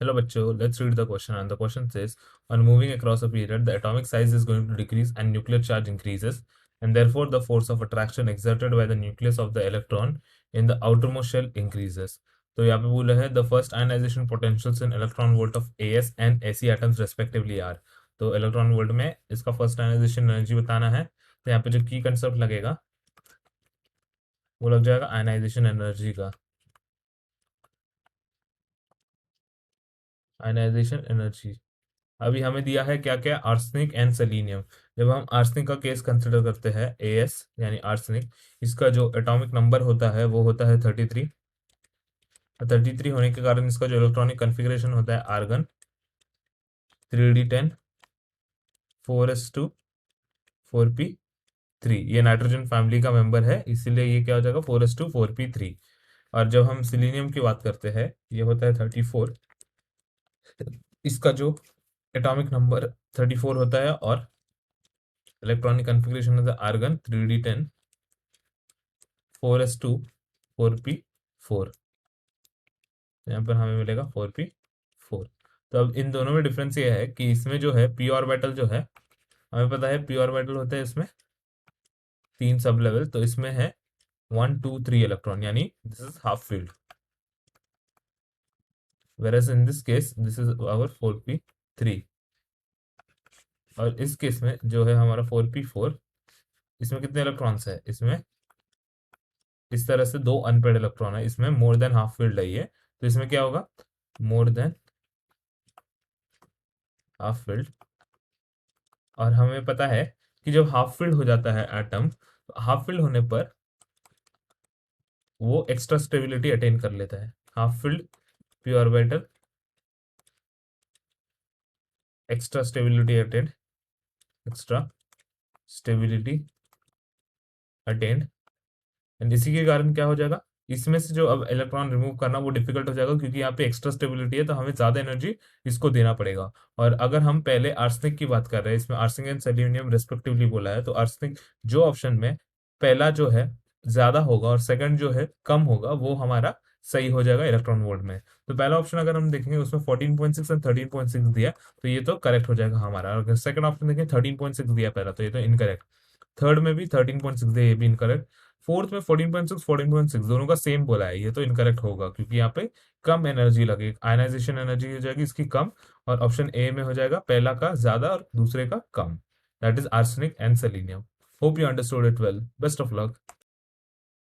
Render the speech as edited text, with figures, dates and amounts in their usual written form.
Hello, Bacho. Let's read the question. And the question says, on moving across a period, the atomic size is going to decrease and nuclear charge increases, and therefore the force of attraction exerted by the nucleus of the electron in the outermost shell increases. तो यहाँ पे बोला है the first ionization potentials in electron volt of AS and SE atoms respectively are. तो electron volt में इसका first ionization energy बताना है, तो यहाँ पे जो की कंसेप्ट लगेगा वो लग जाएगा आयनाइजेशन एनर्जी का। आयनाइजेशन एनर्जी अभी हमें दिया है क्या क्या, आर्सेनिक एंड सेलेनियम। जब हम आर्सेनिक का केस कंसिडर करते हैं, एएस यानी आर्सेनिक, इसका जो एटॉमिक नंबर होता है वो होता है 33। 33 होने के कारण इसका जो इलेक्ट्रॉनिक कॉन्फ़िगरेशन होता है आर्गन 3d10 4s2 4p3। ये नाइट्रोजन फैमिली का मेंबर है, इसीलिए ये क्या हो जाएगा 4s2 4p3। और जब हम सिलीनियम की बात करते हैं, ये होता है 34। इसका जो एटॉमिक नंबर 34 होता है और इलेक्ट्रॉनिक कॉन्फ़िगरेशन होता है आर्गन 3d10 4s2 4p4। यहाँ पर हमें मिलेगा 4p4। तो अब इन दोनों में डिफरेंस ये है कि इसमें जो है पी ऑर्बिटल जो है, हमें पता है पी ऑर्बिटल होते हैं इसमें 3 सब लेवल, तो इसमें है 1 2 3 इलेक्ट्रॉन, यानी this is half field. whereas in this case this is our 4p3। और इस केस में जो है हमारा 4p4, इसमें कितने इलेक्ट्रॉन्स है, इसमें इस तरह से 2 अनपेड इलेक्ट्रॉन है, इसमें मोर देन हाफ फील्ड है ये, तो इसमें क्या होगा मोर देन हाफ फील्ड। और हमें पता है कि जब हाफ फील्ड हो जाता है एटम, तो हाफ फील्ड होने पर वो एक्स्ट्रा स्टेबिलिटी अटेन कर लेता है। Half field P orbital extra stability attain, extra stability attend. And इसी के कारण क्या हो जाएगा, इसमें से जो अब इलेक्ट्रॉन रिमूव करना वो डिफिकल्ट हो जाएगा, क्योंकि यहाँ पे एक्स्ट्रा स्टेबिलिटी है, तो हमें ज्यादा एनर्जी इसको देना पड़ेगा। और अगर हम पहले आर्सेनिक की बात कर रहे हैं, इसमें आर्सेनिक एंड सेलेनियम रेस्पेक्टिवली बोला है, तो आर्सेनिक जो ऑप्शन में पहला जो है ज्यादा होगा और सेकंड जो है कम होगा, वो हमारा सही हो जाएगा इलेक्ट्रॉन वोल्ट में। तो पहला ऑप्शन अगर हम देखेंगे उसमें 14.6 एंड 13.6 दिया, तो ये तो करेक्ट हो जाएगा हमारा। अगर सेकंड ऑप्शन देखें 13.6 दिया पहला, तो ये तो इनकरेक्ट। थर्ड में भी 13.6 दिया, ये भी इनकरेक्ट। फोर्थ में 14.6 14.6 दोनों का सेम बोला है, ये तो इनकरेक्ट होगा, क्योंकि यहाँ पे कम एनर्जी लगेगी, आयनाइजेशन एनर्जी हो जाएगी इसकी कम। और ऑप्शन ए में हो जाएगा पहला का ज्यादा और दूसरे का कम, that is arsenic and selenium. Hope you understood it well, best of luck.